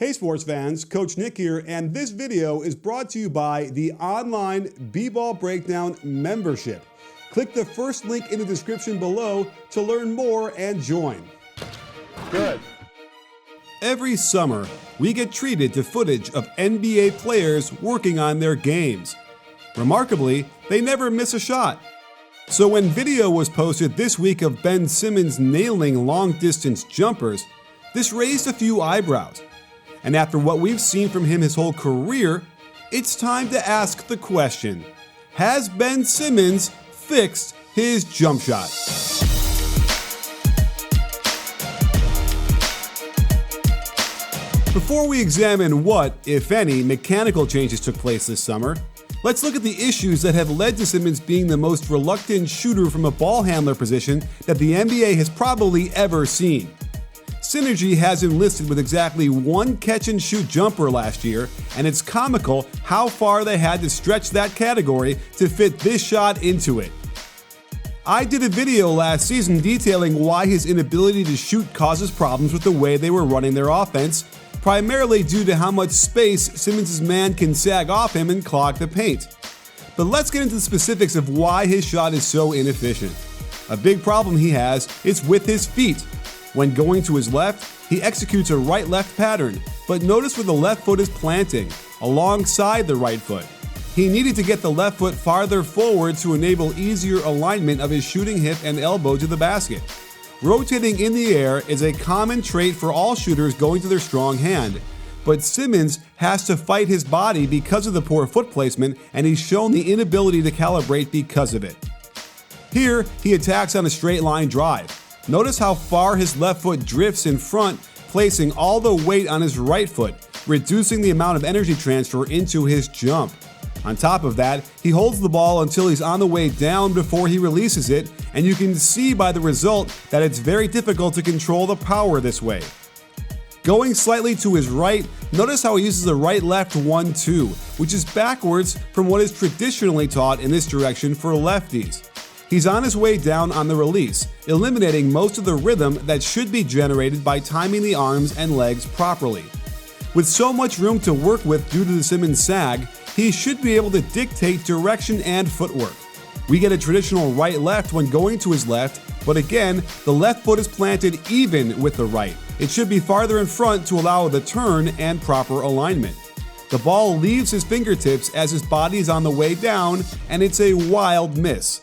Hey sports fans, Coach Nick here, and this video is brought to you by the online B-Ball Breakdown membership. Click the first link in the description below to learn more and join. Good. Every summer, we get treated to footage of NBA players working on their games. Remarkably, they never miss a shot. So when video was posted this week of Ben Simmons nailing long-distance jumpers, this raised a few eyebrows. And after what we've seen from him his whole career, it's time to ask the question: has Ben Simmons fixed his jump shot? Before we examine what, if any, mechanical changes took place this summer, let's look at the issues that have led to Simmons being the most reluctant shooter from a ball handler position that the NBA has probably ever seen. Synergy has enlisted with exactly one catch-and-shoot jumper last year, and it's comical how far they had to stretch that category to fit this shot into it. I did a video last season detailing why his inability to shoot causes problems with the way they were running their offense, primarily due to how much space Simmons' man can sag off him and clog the paint. But let's get into the specifics of why his shot is so inefficient. A big problem he has is with his feet. When going to his left, he executes a right-left pattern, but notice where the left foot is planting, alongside the right foot. He needed to get the left foot farther forward to enable easier alignment of his shooting hip and elbow to the basket. Rotating in the air is a common trait for all shooters going to their strong hand, but Simmons has to fight his body because of the poor foot placement, and he's shown the inability to calibrate because of it. Here, he attacks on a straight line drive. Notice how far his left foot drifts in front, placing all the weight on his right foot, reducing the amount of energy transfer into his jump. On top of that, he holds the ball until he's on the way down before he releases it, and you can see by the result that it's very difficult to control the power this way. Going slightly to his right, notice how he uses the right-left 1-2, which is backwards from what is traditionally taught in this direction for lefties. He's on his way down on the release, eliminating most of the rhythm that should be generated by timing the arms and legs properly. With so much room to work with due to the Simmons sag, he should be able to dictate direction and footwork. We get a traditional right-left when going to his left, but again, the left foot is planted even with the right. It should be farther in front to allow the turn and proper alignment. The ball leaves his fingertips as his body is on the way down, and it's a wild miss.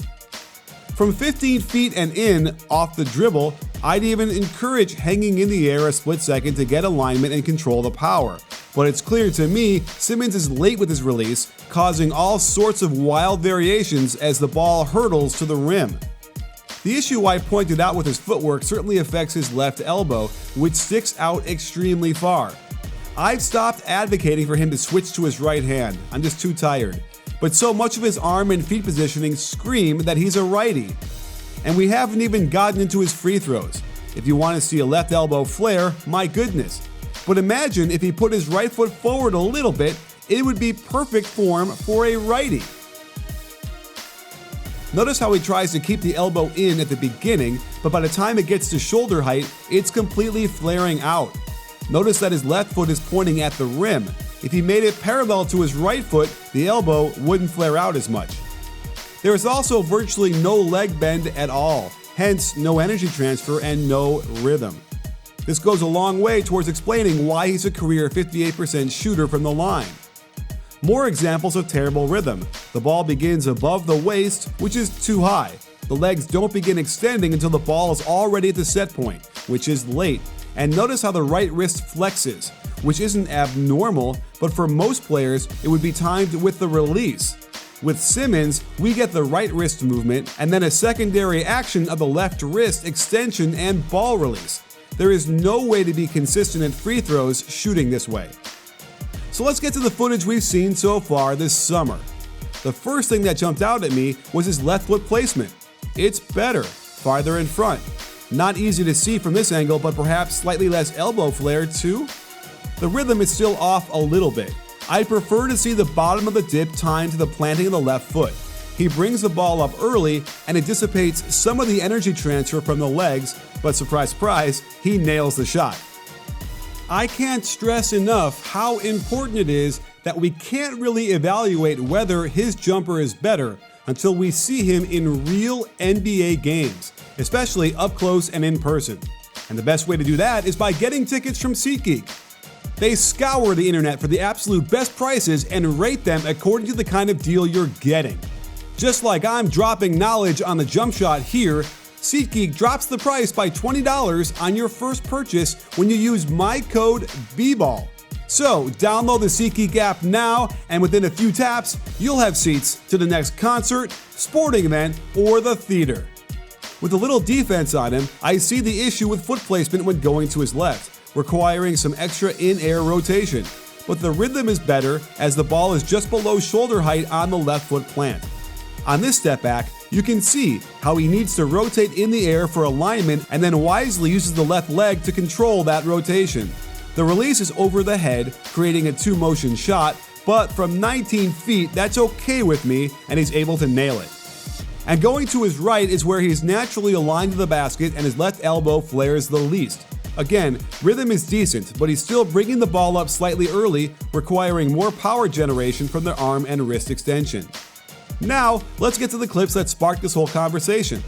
From 15 feet and in, off the dribble, I'd even encourage hanging in the air a split second to get alignment and control the power. But it's clear to me Simmons is late with his release, causing all sorts of wild variations as the ball hurtles to the rim. The issue I pointed out with his footwork certainly affects his left elbow, which sticks out extremely far. I've stopped advocating for him to switch to his right hand. I'm just too tired. But so much of his arm and feet positioning scream that he's a righty. And we haven't even gotten into his free throws. If you want to see a left elbow flare, my goodness. But imagine if he put his right foot forward a little bit, it would be perfect form for a righty. Notice how he tries to keep the elbow in at the beginning, but by the time it gets to shoulder height, it's completely flaring out. Notice that his left foot is pointing at the rim. If he made it parallel to his right foot, the elbow wouldn't flare out as much. There is also virtually no leg bend at all, hence no energy transfer and no rhythm. This goes a long way towards explaining why he's a career 58% shooter from the line. More examples of terrible rhythm. The ball begins above the waist, which is too high. The legs don't begin extending until the ball is already at the set point, which is late. And notice how the right wrist flexes, which isn't abnormal, but for most players, it would be timed with the release. With Simmons, we get the right wrist movement and then a secondary action of the left wrist extension and ball release. There is no way to be consistent at free throws shooting this way. So let's get to the footage we've seen so far this summer. The first thing that jumped out at me was his left foot placement. It's better, farther in front. Not easy to see from this angle, but perhaps slightly less elbow flare too? The rhythm is still off a little bit. I'd prefer to see the bottom of the dip timed to the planting of the left foot. He brings the ball up early and it dissipates some of the energy transfer from the legs, but surprise, surprise, he nails the shot. I can't stress enough how important it is that we can't really evaluate whether his jumper is better until we see him in real NBA games, especially up close and in person. And the best way to do that is by getting tickets from SeatGeek. They scour the internet for the absolute best prices and rate them according to the kind of deal you're getting. Just like I'm dropping knowledge on the jump shot here, SeatGeek drops the price by $20 on your first purchase when you use my code BBALL. So download the SeatGeek app now, and within a few taps, you'll have seats to the next concert, sporting event, or the theater. With a little defense on him, I see the issue with foot placement when going to his left, requiring some extra in-air rotation. But the rhythm is better as the ball is just below shoulder height on the left foot plant. On this step back, you can see how he needs to rotate in the air for alignment and then wisely uses the left leg to control that rotation. The release is over the head, creating a two-motion shot, but from 19 feet, that's okay with me, and he's able to nail it. And going to his right is where he's naturally aligned to the basket and his left elbow flares the least. Again, rhythm is decent, but he's still bringing the ball up slightly early, requiring more power generation from the arm and wrist extension. Now, let's get to the clips that sparked this whole conversation.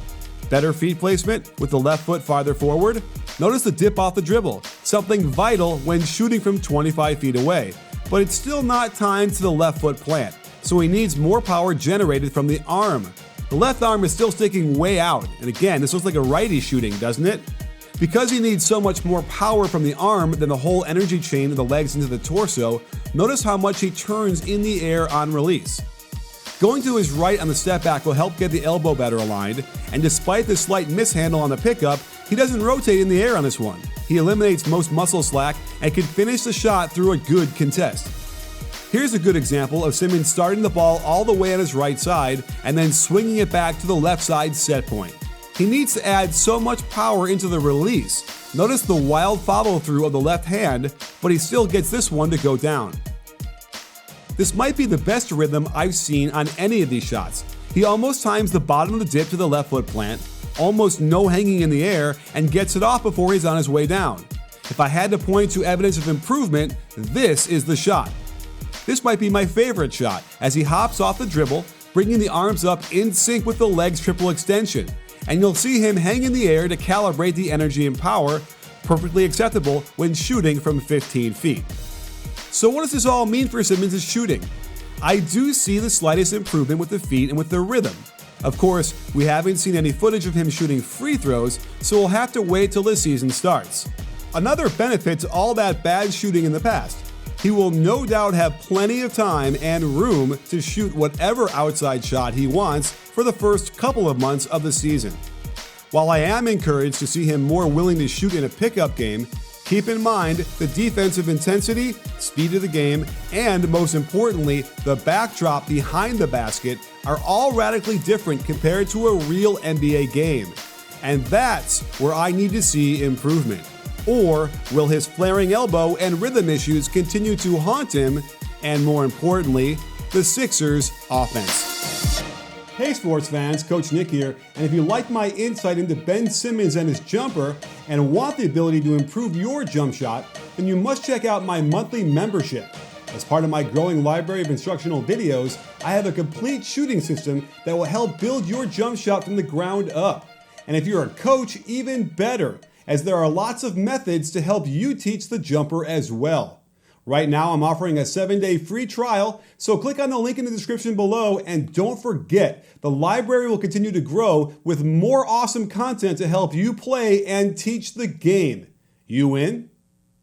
Better feet placement with the left foot farther forward. Notice the dip off the dribble, something vital when shooting from 25 feet away. But it's still not timed to the left foot plant, so he needs more power generated from the arm. The left arm is still sticking way out, and again, this looks like a righty shooting, doesn't it? Because he needs so much more power from the arm than the whole energy chain of the legs into the torso, notice how much he turns in the air on release. Going to his right on the step back will help get the elbow better aligned, and despite the slight mishandle on the pickup, he doesn't rotate in the air on this one. He eliminates most muscle slack and can finish the shot through a good contest. Here's a good example of Simmons starting the ball all the way on his right side and then swinging it back to the left side set point. He needs to add so much power into the release. Notice the wild follow-through of the left hand, but he still gets this one to go down. This might be the best rhythm I've seen on any of these shots. He almost times the bottom of the dip to the left foot plant, almost no hanging in the air, and gets it off before he's on his way down. If I had to point to evidence of improvement, this is the shot. This might be my favorite shot, as he hops off the dribble, bringing the arms up in sync with the leg's triple extension. And you'll see him hang in the air to calibrate the energy and power, perfectly acceptable when shooting from 15 feet. So what does this all mean for Simmons' shooting? I do see the slightest improvement with the feet and with the rhythm. Of course, we haven't seen any footage of him shooting free throws, so we'll have to wait till the season starts. Another benefit to all that bad shooting in the past, he will no doubt have plenty of time and room to shoot whatever outside shot he wants for the first couple of months of the season. While I am encouraged to see him more willing to shoot in a pickup game, keep in mind the defensive intensity, speed of the game, and most importantly, the backdrop behind the basket are all radically different compared to a real NBA game. And that's where I need to see improvement. Or will his flaring elbow and rhythm issues continue to haunt him? And more importantly, the Sixers' offense. Hey sports fans, Coach Nick here, and if you like my insight into Ben Simmons and his jumper and want the ability to improve your jump shot, then you must check out my monthly membership. As part of my growing library of instructional videos, I have a complete shooting system that will help build your jump shot from the ground up. And if you're a coach, even better, as there are lots of methods to help you teach the jumper as well. Right now, I'm offering a 7-day free trial, so click on the link in the description below, and don't forget, the library will continue to grow with more awesome content to help you play and teach the game. You in?